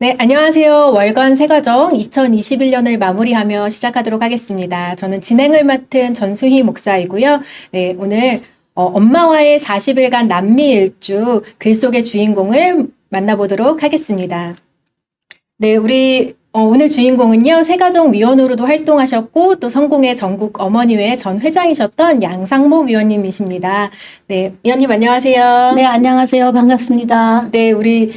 네, 안녕하세요. 월간 새가정 2021년을 마무리하며 시작하도록 하겠습니다. 저는 진행을 맡은 전수희 목사이고요. 네, 오늘 엄마와의 40일간 남미 일주 글 속의 주인공을 만나보도록 하겠습니다. 네, 우리 오늘 주인공은요, 새가정 위원으로도 활동하셨고 또 성공의 전국 어머니회 전 회장이셨던 양상목 위원님이십니다. 네, 위원님 안녕하세요. 네, 안녕하세요. 반갑습니다. 네, 우리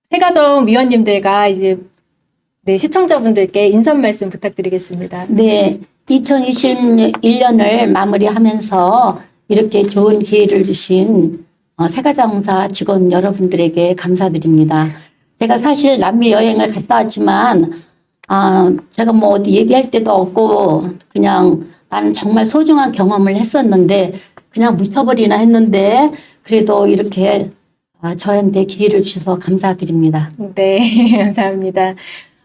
새가정 위원님들과 이제 네, 시청자분들께 인사 말씀 부탁드리겠습니다. 네, 2021년을 마무리하면서 이렇게 좋은 기회를 주신 새가정사 직원 여러분들에게 감사드립니다. 제가 사실 남미 여행을 갔다 왔지만 제가 뭐 어디 얘기할 데도 없고 그냥 나는 정말 소중한 경험을 했었는데 그냥 묻혀버리나 했는데 그래도 이렇게 저한테 기회를 주셔서 감사드립니다. 네, 감사합니다.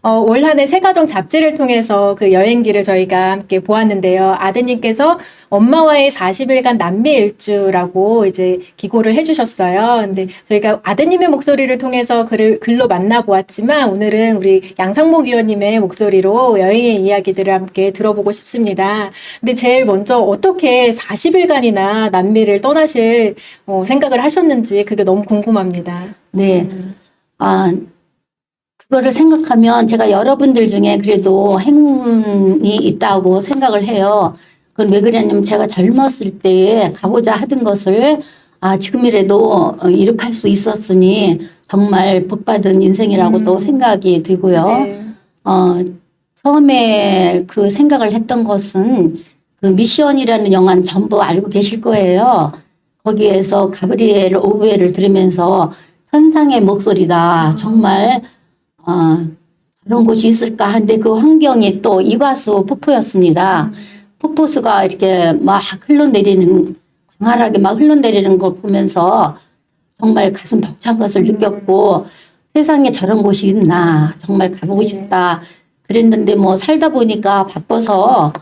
올 한 해 새가정 잡지를 통해서 그 여행기를 저희가 함께 보았는데요. 아드님께서 엄마와의 40일간 남미 일주라고 이제 기고를 해주셨어요. 근데 저희가 아드님의 목소리를 통해서 글로 만나보았지만 오늘은 우리 양상목 위원님의 목소리로 여행의 이야기들을 함께 들어보고 싶습니다. 근데 제일 먼저 어떻게 40일간이나 남미를 떠나실 생각을 하셨는지 그게 너무 궁금합니다. 네. 그거를 생각하면 제가 여러분들 중에 그래도 행운이 있다고 생각을 해요. 그건 왜 그러냐면 제가 젊었을 때에 가고자 하던 것을 지금이라도 이룩할 수 있었으니 정말 복받은 인생이라고 또 생각이 들고요. 네. 처음에 그 생각을 했던 것은 그 미션이라는 영화는 전부 알고 계실 거예요. 거기에서 가브리엘 오브웨를 들으면서 천상의 목소리다. 정말 그런 곳이 있을까 하는데 그 환경이 또 이과수 폭포였습니다. 폭포수가 이렇게 막 흘러내리는, 광활하게 막 흘러내리는 걸 보면서 정말 가슴 벅찬 것을 느꼈고 세상에 저런 곳이 있나 정말 가보고 싶다 그랬는데 뭐 살다 보니까 바빠서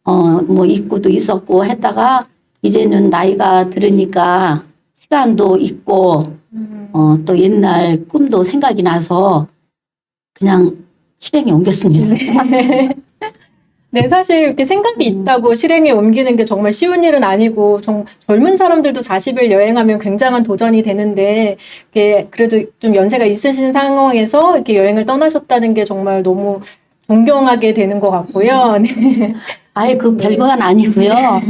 뭐 입구도 있었고 했다가 이제는 나이가 들으니까 시간도 있고 또 옛날 꿈도 생각이 나서 그냥 실행에 옮겼습니다. 네, 사실 이렇게 생각이 있다고 실행에 옮기는 게 정말 쉬운 일은 아니고, 젊은 사람들도 40일 여행하면 굉장한 도전이 되는데, 이게 그래도 좀 연세가 있으신 상황에서 이렇게 여행을 떠나셨다는 게 정말 너무 존경하게 되는 것 같고요. 네. 아예 그 별건 아니고요.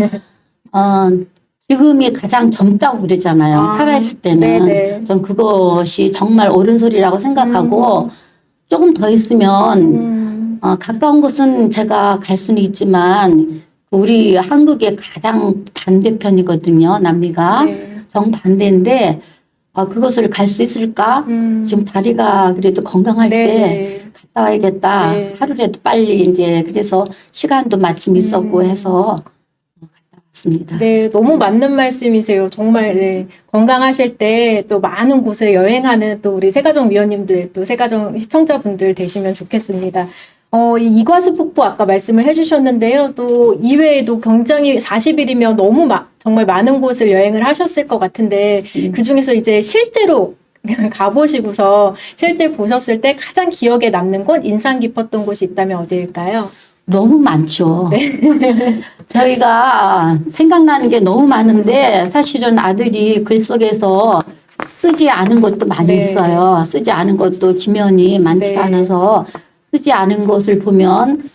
지금이 가장 젊다고 그러잖아요. 살아있을 때는. 네네. 전 그것이 정말 옳은 소리라고 생각하고 조금 더 있으면 가까운 곳은 제가 갈 수는 있지만 우리 한국의 가장 반대편이거든요. 남미가. 네. 정반대인데 그것을 갈 수 있을까? 지금 다리가 그래도 건강할 때 네네. 갔다 와야겠다. 네. 하루라도 빨리 이제 그래서 시간도 마침 있었고 해서 갔다 왔습니다. 네, 너무 맞는 말씀이세요. 정말, 네. 건강하실 때 또 많은 곳을 여행하는 또 우리 새가정 위원님들, 또 새가정 시청자분들 되시면 좋겠습니다. 이 이과수 폭포 아까 말씀을 해주셨는데요. 또 이외에도 굉장히 40일이면 너무 정말 많은 곳을 여행을 하셨을 것 같은데, 그 중에서 이제 실제로 가보시고서 실제 보셨을 때 가장 기억에 남는 곳, 인상 깊었던 곳이 있다면 어디일까요? 너무 많죠. 저희가 생각나는 게 너무 많은데 사실은 아들이 글 속에서 쓰지 않은 것도 많이 네. 있어요. 쓰지 않은 것도 지면이 많지가 네. 않아서 쓰지 않은 것을 보면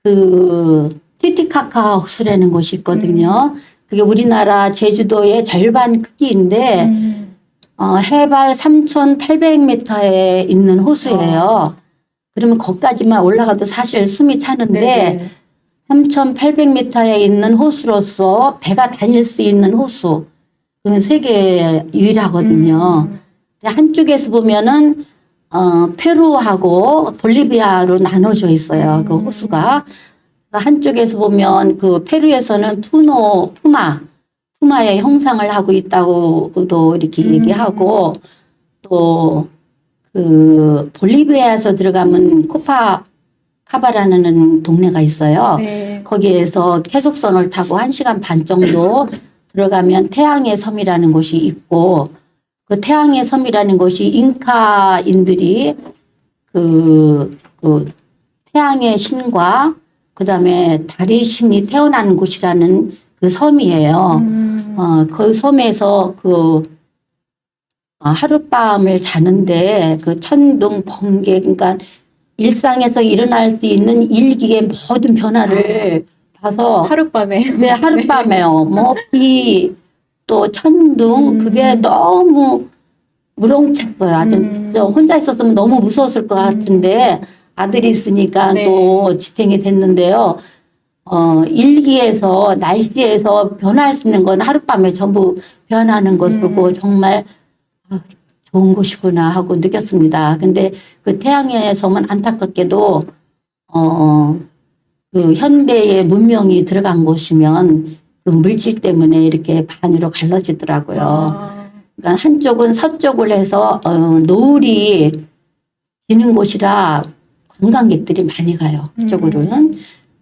그 티티카카 호수라는 곳이 있거든요. 그게 우리나라 제주도의 절반 크기인데 해발 3,800m에 있는 호수예요. 그러면 거기까지만 올라가도 사실 숨이 차는데 네네. 3,800m에 있는 호수로서 배가 다닐 수 있는 호수. 그건 세계 유일하거든요. 한쪽에서 보면은 페루하고 볼리비아로 나눠져 있어요. 그 호수가. 한쪽에서 보면 그 페루에서는 푸마의 형상을 하고 있다고도 이렇게 얘기하고 또 그 볼리비아에서 들어가면 카바라는 동네가 있어요. 네. 거기에서 계속선을 타고 1시간 반 정도 들어가면 태양의 섬이라는 곳이 있고 그 태양의 섬이라는 것이 잉카인들이 그 태양의 신과 그다음에 달의 신이 태어나는 곳이라는 그 섬이에요. 그 섬에서 하룻밤을 자는데 그 천둥 번개 그러니까 일상에서 일어날 수 있는 일기의 모든 변화를 봐서 하룻밤에. 네, 하룻밤에요. 뭐 비 또 천둥 그게 너무 무렁찼어요. 아주 저 혼자 있었으면 너무 무서웠을 것 같은데 아들이 있으니까 네. 또 지탱이 됐는데요. 일기에서 날씨에서 변화할 수 있는 건 하룻밤에 전부 변하는 걸 보고 정말 좋은 곳이구나 하고 느꼈습니다. 근데 그 태양의 섬은 안타깝게도 그 현대의 문명이 들어간 곳이면 그 물질 때문에 이렇게 반으로 갈라지더라고요. 그러니까 한쪽은 서쪽을 해서 노을이 지는 곳이라 관광객들이 많이 가요. 그쪽으로는.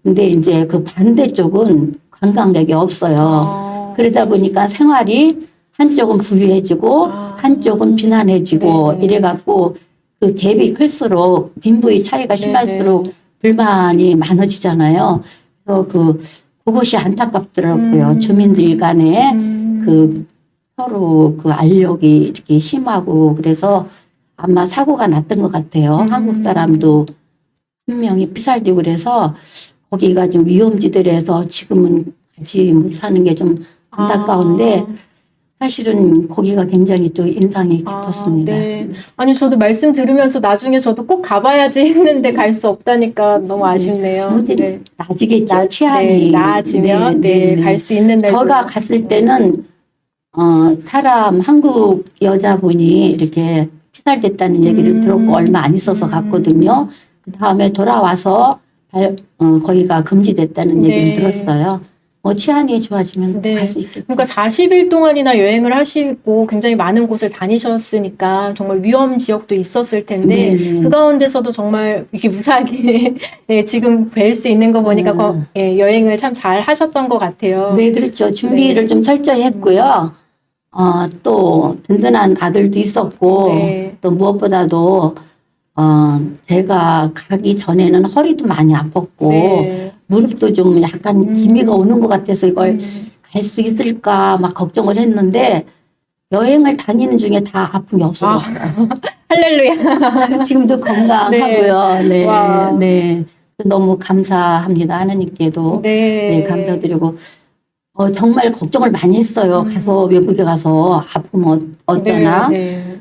근데 이제 그 반대쪽은 관광객이 없어요. 그러다 보니까 생활이 한쪽은 부유해지고 한쪽은 비난해지고 네네. 이래갖고 그 갭이 클수록 빈부의 차이가 심할수록 불만이 많아지잖아요. 그래서 그것이 안타깝더라고요. 주민들 간에 그 서로 그 알력이 이렇게 심하고 그래서 아마 사고가 났던 것 같아요. 한국 사람도 한 명이 피살되고 그래서 거기가 좀 위험지대라서 지금은 가지 못하는 게 좀 안타까운데 사실은 거기가 굉장히 또 인상이 깊었습니다. 네. 아니, 저도 말씀 들으면서 나중에 저도 꼭 가봐야지 했는데 갈 수 없다니까 너무 아쉽네요. 뭐든 네. 나아지겠죠. 치안이 나아지면 갈 수 있는 날. 제가 갔을 때는 한국 여자분이 이렇게 피살됐다는 얘기를 들었고 얼마 안 있어서 갔거든요. 그 다음에 돌아와서 거기가 금지됐다는 얘기를 들었어요. 뭐 치안이 좋아지면 갈 수 있겠죠. 그러니까 40일 동안이나 여행을 하시고 굉장히 많은 곳을 다니셨으니까 정말 위험 지역도 있었을 텐데 그 가운데서도 정말 이렇게 무사하게 네, 지금 뵐 수 있는 거 보니까 여행을 참 잘 하셨던 것 같아요. 네, 그렇죠. 준비를 좀 철저히 했고요. 또 든든한 아들도 있었고 또 무엇보다도 제가 가기 전에는 허리도 많이 아팠고 무릎도 좀 약간 기미가 오는 것 같아서 이걸 갈 수 있을까 막 걱정을 했는데 여행을 다니는 중에 다 아픈 게 없어졌어요. 할렐루야. 지금도 건강하고요. 네, 와. 네. 너무 감사합니다. 하나님께도 네, 감사드리고 정말 걱정을 많이 했어요. 가서 외국에 가서 아프면 어쩌나.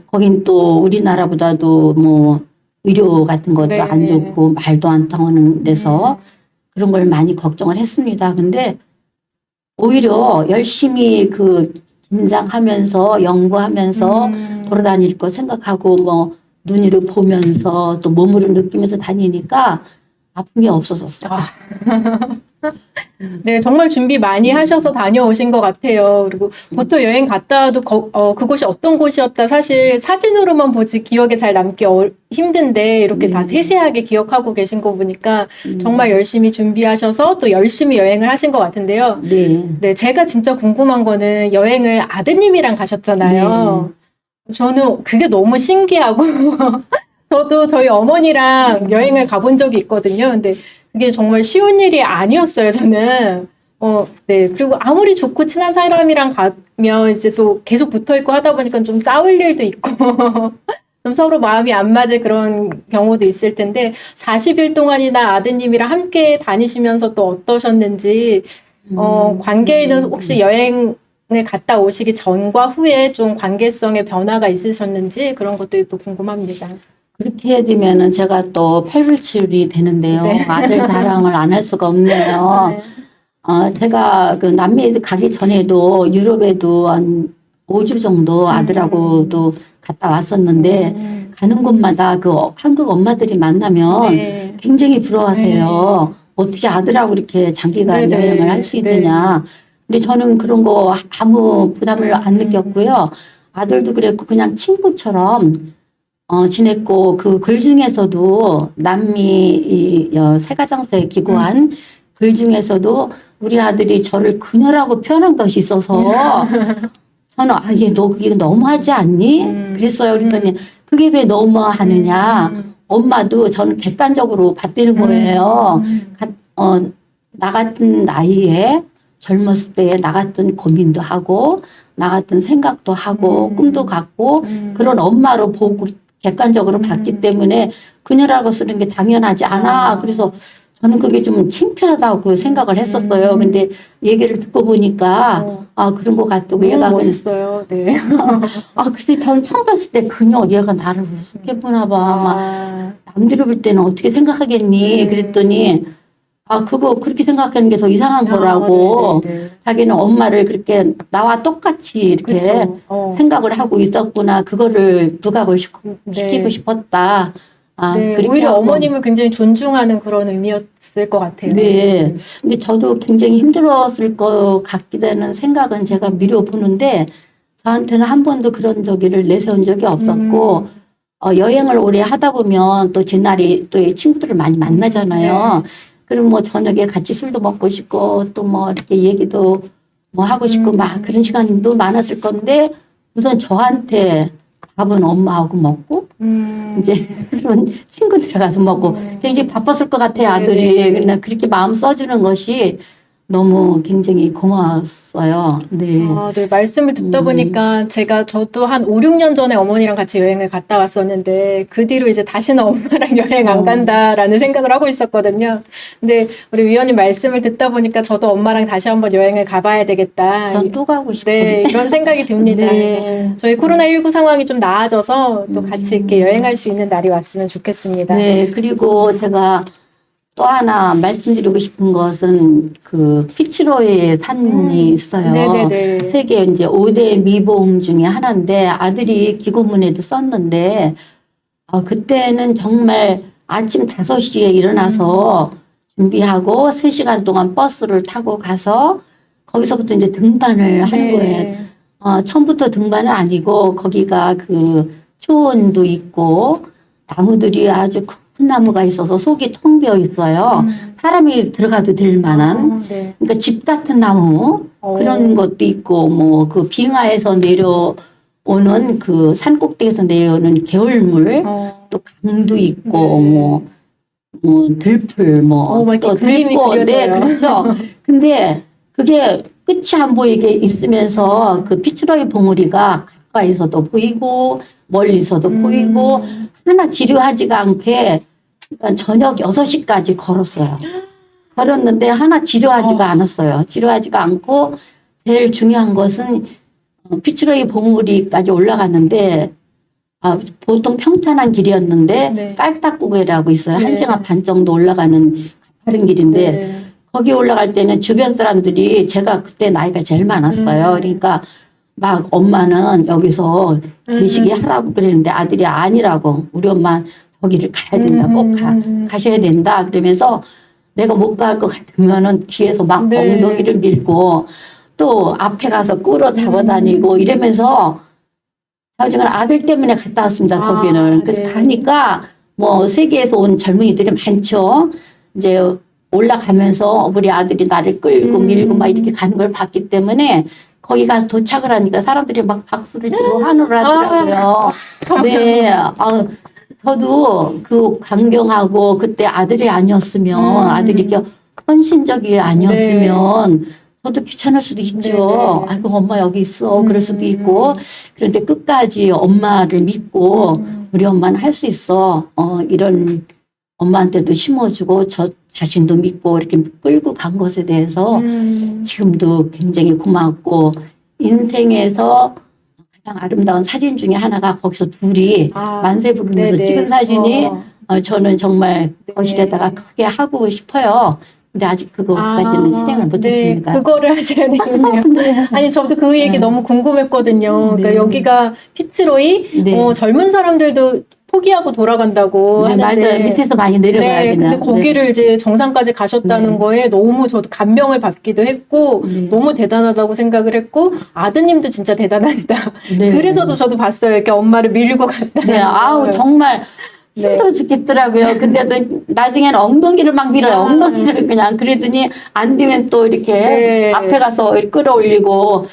거긴 또 우리나라보다도 뭐 의료 같은 것도 안 좋고 말도 안 통하는 데서 그런 걸 많이 걱정을 했습니다. 근데 오히려 열심히 긴장하면서 연구하면서 돌아다닐 거 생각하고 뭐 눈으로 보면서 또 몸으로 느끼면서 다니니까 아픈 게 없어졌어요. 네, 정말 준비 많이 하셔서 다녀오신 것 같아요. 그리고 보통 여행 갔다 와도 그곳이 어떤 곳이었다 사실 사진으로만 보지 기억에 잘 남기 힘든데 이렇게 다 세세하게 기억하고 계신 거 보니까 정말 열심히 준비하셔서 또 열심히 여행을 하신 것 같은데요. 네, 제가 진짜 궁금한 거는 여행을 아드님이랑 가셨잖아요. 저는 그게 너무 신기하고 저도 저희 어머니랑 여행을 가본 적이 있거든요. 근데 그게 정말 쉬운 일이 아니었어요, 저는. 네. 그리고 아무리 좋고 친한 사람이랑 가면 이제 또 계속 붙어 있고 하다 보니까 좀 싸울 일도 있고, 좀 서로 마음이 안 맞을 그런 경우도 있을 텐데, 40일 동안이나 아드님이랑 함께 다니시면서 또 어떠셨는지, 관계에는 혹시 여행을 갔다 오시기 전과 후에 좀 관계성의 변화가 있으셨는지 그런 것들이 또 궁금합니다. 그렇게 되면은 제가 또 팔불출이 되는데요. 아들 자랑을 안 할 수가 없네요. 제가 그 남미에 가기 전에도 유럽에도 한 5주 정도 아들하고도 갔다 왔었는데 가는 곳마다 한국 엄마들이 만나면 굉장히 부러워하세요. 어떻게 아들하고 이렇게 장기간 여행을 할 수 있느냐. 근데 저는 그런 거 아무 부담을 안 느꼈고요. 아들도 그랬고 그냥 친구처럼 지냈고 그 글 중에서도 남미 세가정세 기고한 글 중에서도 우리 아들이 저를 그녀라고 표현한 것이 있어서 저는 얘 너 그게 너무하지 않니? 그랬어요. 그랬더니 그게 왜 너무하느냐? 엄마도 저는 객관적으로 봤다는 거예요. 나 같은 나이에 젊었을 때 나 같은 고민도 하고 나 같은 생각도 하고 꿈도 갖고 그런 엄마로 보고 객관적으로 봤기 때문에 그녀라고 쓰는 게 당연하지 않아. 그래서 저는 그게 좀 창피하다고 생각을 했었어요. 근데 얘기를 듣고 보니까 그런 것 같다고 너무 얘가 멋있어요. 네. 글쎄 저는 처음 봤을 때 그녀 얘가 나를 우습게 보나 봐. 막 남들이 볼 때는 어떻게 생각하겠니? 그랬더니 그거 그렇게 생각하는 게 더 이상한 거라고. 네네네. 자기는 엄마를 그렇게 나와 똑같이 이렇게 그렇죠. 생각을 하고 있었구나. 그거를 부각을 시키고 네. 싶었다. 네, 그렇게 오히려 하고. 어머님을 굉장히 존중하는 그런 의미였을 것 같아요. 네. 근데 저도 굉장히 힘들었을 것 같기도 하는 생각은 제가 미뤄보는데 저한테는 한 번도 그런 저기를 내세운 적이 없었고 여행을 오래 하다 보면 또 진날이 또 이 친구들을 많이 만나잖아요. 그럼 뭐 저녁에 같이 술도 먹고 싶고 또 뭐 이렇게 얘기도 뭐 하고 싶고 막 그런 시간도 많았을 건데 우선 저한테 밥은 엄마하고 먹고 이제 그런 친구들 가서 먹고 굉장히 바빴을 것 같아요 아들이. 네네. 그러나 그렇게 마음 써주는 것이 너무 굉장히 고마웠어요. 네. 네, 말씀을 듣다 보니까 저도 한 5, 6년 전에 어머니랑 같이 여행을 갔다 왔었는데 그 뒤로 이제 다시는 엄마랑 여행 안 간다라는 생각을 하고 있었거든요. 근데 우리 위원님 말씀을 듣다 보니까 저도 엄마랑 다시 한번 여행을 가봐야 되겠다. 전 또 가고 싶은데. 네, 그런 생각이 듭니다. 네. 저희 코로나19 상황이 좀 나아져서 또 같이 이렇게 여행할 수 있는 날이 왔으면 좋겠습니다. 네, 그리고 제가 또 하나 말씀드리고 싶은 것은 그 피츠로에 산이 있어요. 네네네. 세계 이제 5대 미봉 중에 하나인데 아들이 기고문에도 썼는데 그때는 정말 아침 5시에 일어나서 준비하고 3시간 동안 버스를 타고 가서 거기서부터 이제 등반을 하는 거예요. 처음부터 등반은 아니고 거기가 그 초원도 있고 나무들이 아주 큰 나무가 있어서 속이 텅 비어 있어요. 사람이 들어가도 될 만한. 네. 그러니까 집 같은 나무 그런 것도 있고 뭐 그 빙하에서 내려오는 그 산 꼭대기에서 내려오는 개울물 또 강도 있고 뭐 들풀 막 이렇게 또 그림이 들고 그려져요. 네 그렇죠. 근데 그게 끝이 안 보이게 있으면서 그 피츠로이 봉우리가 가까이서도 보이고 멀리서도 보이고 하나 지루하지가 않게 그러니까 저녁 6시까지 걸었어요. 걸었는데 하나 지루하지가 않았어요. 지루하지가 않고 제일 중요한 것은 피츠로이 봉우리까지 올라갔는데 보통 평탄한 길이었는데 네. 깔딱구개라고 있어요. 네. 1시간 반 정도 올라가는 가파른 길인데 네. 거기 올라갈 때는 주변 사람들이 제가 그때 나이가 제일 많았어요. 그러니까 막 엄마는 여기서 계시게 하라고 그랬는데 아들이 아니라고 우리 엄마 거기를 가야 된다. 꼭 가셔야 된다. 그러면서 내가 못 갈 것 같으면은 뒤에서 막 네. 엉덩이를 밀고 또 앞에 가서 끌어 잡아다니고 이러면서 나중에 아들 때문에 갔다 왔습니다. 거기는. 그래서 네. 가니까 뭐 세계에서 온 젊은이들이 많죠. 이제 올라가면서 우리 아들이 나를 끌고 밀고 막 이렇게 가는 걸 봤기 때문에 거기 가서 도착을 하니까 사람들이 막 박수를 치고 환호를 하더라고요. 네. 저도 그 강경하고 그때 아들이 아니었으면 아들이 이렇게 헌신적이 아니었으면 저도 귀찮을 수도 있죠. 네. 아이고 엄마 여기 있어. 그럴 수도 있고. 그런데 끝까지 엄마를 믿고 우리 엄마는 할 수 있어. 이런 엄마한테도 심어주고 저 자신도 믿고 이렇게 끌고 간 것에 대해서 지금도 굉장히 고맙고 인생에서 가장 아름다운 사진 중에 하나가 거기서 둘이 만세 부르면서 네네. 찍은 사진이 저는 정말 거실에다가 크게 하고 싶어요. 근데 아직 그거까지는 실행을 못했습니다. 네, 그거를 하셔야 되겠네요. 아니 저도 그 얘기 너무 궁금했거든요. 그러니까 여기가 피츠로이 네. 젊은 사람들도 포기하고 돌아간다고 네, 하는데 맞아요. 밑에서 많이 내려가야 네, 그냥. 근데 거기를 이제 정상까지 가셨다는 네. 거에 너무 저도 감명을 받기도 했고 너무 대단하다고 생각을 했고 아드님도 진짜 대단하시다. 네. 그래서도 저도 봤어요. 이렇게 엄마를 밀고 갔다. 네, 아우 정말 힘들어 죽겠더라고요. 근데 나중에는 엉덩이를 막 밀어요. 엉덩이를 그냥 그러더니 안 되면 또 이렇게 네. 앞에 가서 끌어올리고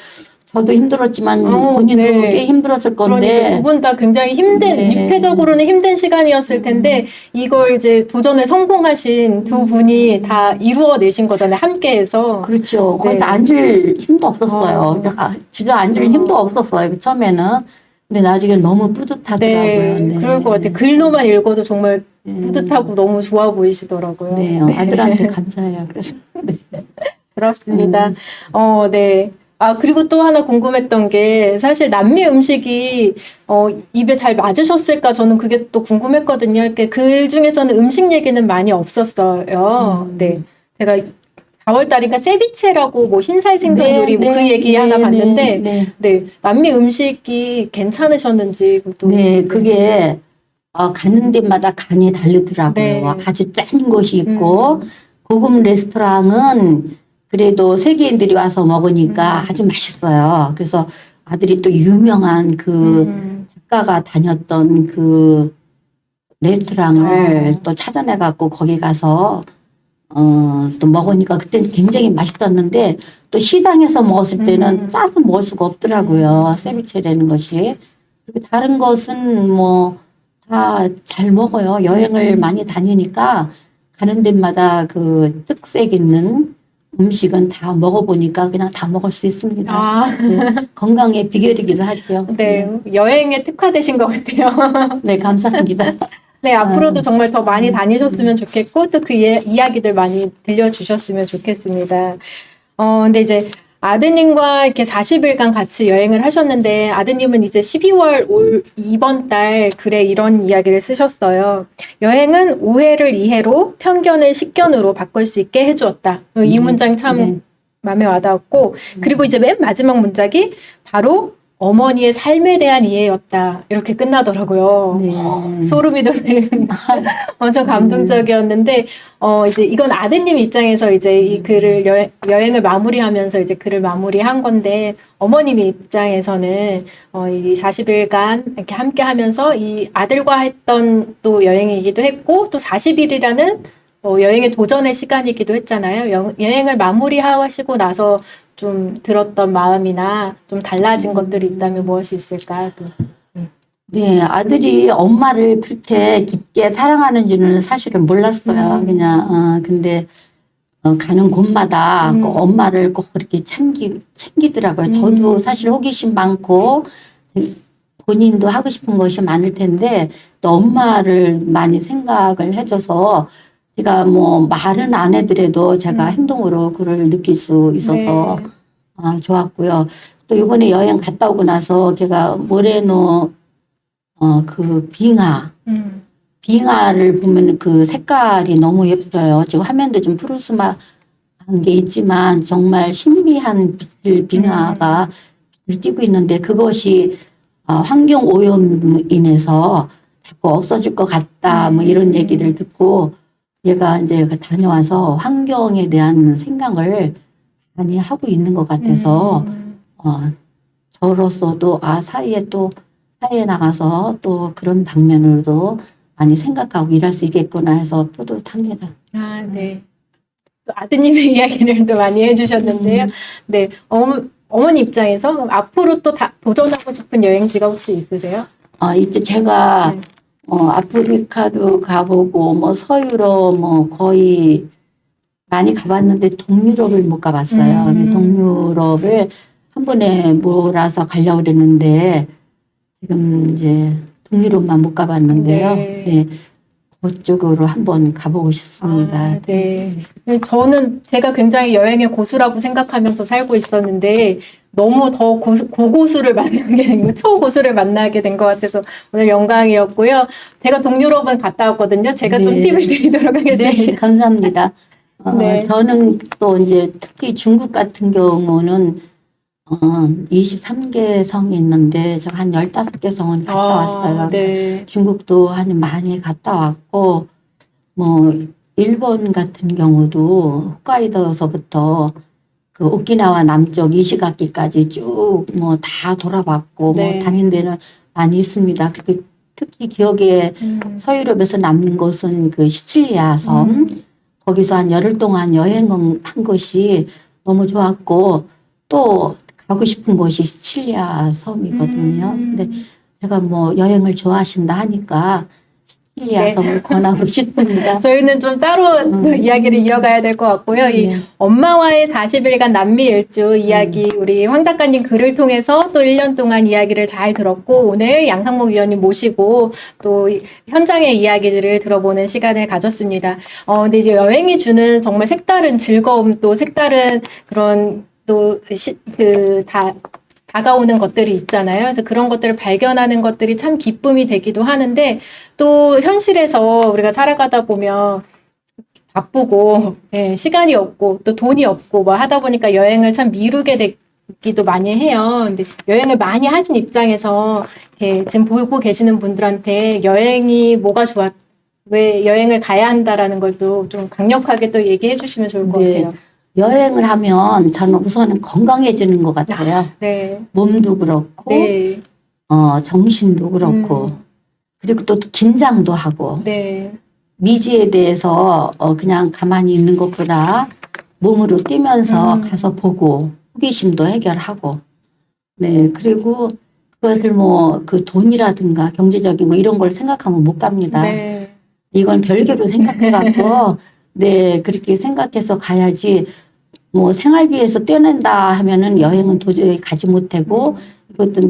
저도 힘들었지만 어, 본인도 네. 꽤 힘들었을 건데. 그러니까 두 분 다 굉장히 힘든, 네. 육체적으로는 힘든 시간이었을 텐데, 이걸 이제 도전에 성공하신 두 분이 다 이루어내신 거잖아요. 함께해서. 그렇죠. 네. 앉을 힘도 없었어요. 주저앉을 힘도 없었어요. 그 처음에는. 근데 나중에 너무 뿌듯하더라고요. 네, 그럴 것 같아요. 글로만 읽어도 정말 뿌듯하고 너무 좋아 보이시더라고요. 네, 아들한테 감사해요. 그래서. 그렇습니다. 네. 아, 그리고 또 하나 궁금했던 게, 사실 남미 음식이, 입에 잘 맞으셨을까? 저는 그게 또 궁금했거든요. 이렇게 글 중에서는 음식 얘기는 많이 없었어요. 네. 제가 4월 달인가 세비체라고 뭐 흰살 생선 네, 요리 뭐 그 네, 얘기 네, 하나 네, 봤는데, 네. 네. 남미 음식이 괜찮으셨는지, 그것도. 네, 그게 가는 데마다 간이 다르더라고요. 네. 아주 짠 곳이 있고 고급 레스토랑은 그래도 세계인들이 와서 먹으니까 아주 맛있어요. 그래서 아들이 또 유명한 그 작가가 다녔던 그 레스토랑을 또 찾아내 갖고 거기 가서 또 먹으니까 그때는 굉장히 맛있었는데 또 시장에서 먹었을 때는 짜서 먹을 수가 없더라고요. 세비체라는 것이. 그리고 다른 것은 뭐 다 잘 먹어요. 여행을 많이 다니니까 가는 데마다 그 특색 있는 음식은 다 먹어보니까 그냥 다 먹을 수 있습니다. 아, 네, 건강의 비결이기도 하죠. 네. 여행에 특화되신 것 같아요. 네, 감사합니다. 네, 앞으로도 정말 더 많이 다니셨으면 좋겠고, 또 그 이야기들 많이 들려주셨으면 좋겠습니다. 근데 이제 아드님과 이렇게 40일간 같이 여행을 하셨는데, 아드님은 이제 12월 이번 달 글에 이런 이야기를 쓰셨어요. 여행은 오해를 이해로, 편견을 식견으로 바꿀 수 있게 해주었다. 이 문장 참 네. 마음에 와닿았고, 그리고 이제 맨 마지막 문장이 바로 어머니의 삶에 대한 이해였다. 이렇게 끝나더라고요. 네. 소름이 돋는 엄청 감동적이었는데, 이제 이건 아드님 입장에서 이제 이 글을 여행을 마무리하면서 이제 글을 마무리한 건데, 어머님 입장에서는 이 40일간 이렇게 함께 하면서 이 아들과 했던 또 여행이기도 했고, 또 40일이라는 여행의 도전의 시간이기도 했잖아요. 여행을 마무리하시고 나서 좀 들었던 마음이나 좀 달라진 것들이 있다면 무엇이 있을까? 네, 아들이 엄마를 그렇게 깊게 사랑하는지는 사실은 몰랐어요. 그냥, 근데, 가는 곳마다 꼭 엄마를 꼭 그렇게 챙기더라고요. 저도 사실 호기심 많고, 본인도 하고 싶은 것이 많을 텐데, 또 엄마를 많이 생각을 해줘서, 제가 뭐 말은 안 해더라도 제가 행동으로 그걸 느낄 수 있어서 좋았고요. 또 이번에 여행 갔다 오고 나서 걔가 모레노 그 빙하를 보면 그 색깔이 너무 예뻐요. 지금 화면도 좀 푸르스름한 게 있지만 정말 신비한 빛을 빙하가 띄고 있는데 그것이 환경 오염으로 인해서 자꾸 없어질 것 같다 뭐 이런 얘기를 듣고 얘가 이제 다녀와서 환경에 대한 생각을 많이 하고 있는 것 같아서 저로서도 사회에 나가서 또 그런 방면으로도 많이 생각하고 일할 수 있겠구나 해서 뿌듯합니다. 아, 네. 또 아드님의 이야기를 또 많이 해주셨는데요. 네, 어머니 입장에서 그럼 앞으로 또 도전하고 싶은 여행지가 혹시 있으세요? 이때 제가 아프리카도 가보고 뭐 서유럽 뭐 거의 많이 가봤는데 동유럽을 못 가봤어요. 근데 동유럽을 한 번에 몰아서 가려고 그랬는데 지금 이제 동유럽만 못 가봤는데요. 네. 네. 그쪽으로 한번 가보고 싶습니다. 네. 저는 제가 굉장히 여행의 고수라고 생각하면서 살고 있었는데 너무 더 고고수를 만나게 된, 초고수를 만나게 된 것 같아서 오늘 영광이었고요. 제가 동유럽은 갔다 왔거든요. 제가 좀 네. 팁을 드리도록 하겠습니다. 네, 감사합니다. 네. 저는 또 이제 특히 중국 같은 경우는 23개 성이 있는데 저 한 15개 성은 갔다 왔어요. 네. 중국도 한 많이 갔다 왔고 뭐 일본 같은 경우도 홋카이도에서부터 그 오키나와 남쪽 이시가키까지 쭉 뭐 다 돌아봤고 네. 뭐 다닌 데는 많이 있습니다. 그리고 특히 기억에 서유럽에서 남는 곳은 그 시칠리아 섬 거기서 한 열흘 동안 여행한 것이 너무 좋았고 또 가고 싶은 곳이 시칠리아 섬이거든요. 근데 제가 뭐 여행을 좋아하신다 하니까 시칠리아 네. 섬을 권하고 싶습니다. 저희는 좀 따로 그 이야기를 이어가야 될 것 같고요. 이 네. 엄마와의 40일간 남미 일주 이야기 우리 황 작가님 글을 통해서 또 1년 동안 이야기를 잘 들었고 오늘 양상목 위원님 모시고 또 현장의 이야기들을 들어보는 시간을 가졌습니다. 근데 이제 여행이 주는 정말 색다른 즐거움 또 색다른 그런 또 다가오는 것들이 있잖아요. 그래서 그런 것들을 발견하는 것들이 참 기쁨이 되기도 하는데 또 현실에서 우리가 살아가다 보면 바쁘고 예, 시간이 없고 또 돈이 없고 뭐 하다 보니까 여행을 참 미루게 되기도 많이 해요. 근데 여행을 많이 하신 입장에서 지금 보고 계시는 분들한테 여행이 뭐가 좋아, 왜 여행을 가야 한다라는 걸 또 좀 강력하게 또 얘기해 주시면 좋을 것 네. 같아요. 여행을 하면 저는 우선은 건강해지는 것 같아요. 네. 몸도 그렇고, 네. 정신도 그렇고, 그리고 또 긴장도 하고, 네. 미지에 대해서 그냥 가만히 있는 것보다 몸으로 뛰면서 가서 보고, 호기심도 해결하고, 네. 그리고 그것을 뭐 그 돈이라든가 경제적인 거 이런 걸 생각하면 못 갑니다. 네. 이건 별개로 생각해갖고, 네. 그렇게 생각해서 가야지. 뭐 생활비에서 떼낸다 하면은 여행은 도저히 가지 못하고 이것도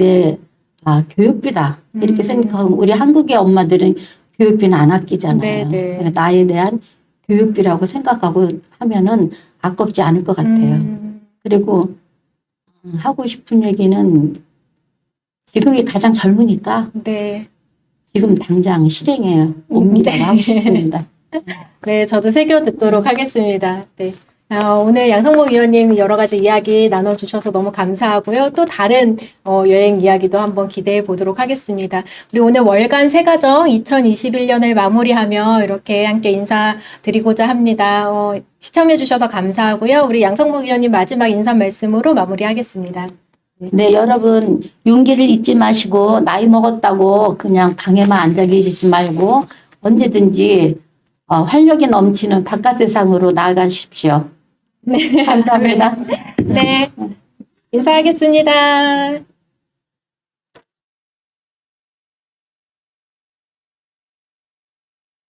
교육비다 이렇게 생각하고 우리 한국의 엄마들은 교육비는 안 아끼잖아요. 네. 그러니까 나에 대한 교육비라고 생각하고 하면은 아깝지 않을 것 같아요. 그리고 하고 싶은 얘기는 지금이 가장 젊으니까 네. 지금 당장 실행에 옮기라고 하고 싶습니다. 네, 저도 새겨 듣도록 하겠습니다. 네. 오늘 양성목 위원님 여러 가지 이야기 나눠주셔서 너무 감사하고요. 또 다른 여행 이야기도 한번 기대해 보도록 하겠습니다. 우리 오늘 월간 새가정 2021년을 마무리하며 이렇게 함께 인사드리고자 합니다. 시청해 주셔서 감사하고요. 우리 양성목 위원님 마지막 인사 말씀으로 마무리하겠습니다. 네, 여러분 용기를 잊지 마시고 나이 먹었다고 그냥 방에만 앉아 계시지 말고 언제든지 활력이 넘치는 바깥 세상으로 나아가십시오. 네, 감사합니다. 네, 인사하겠습니다.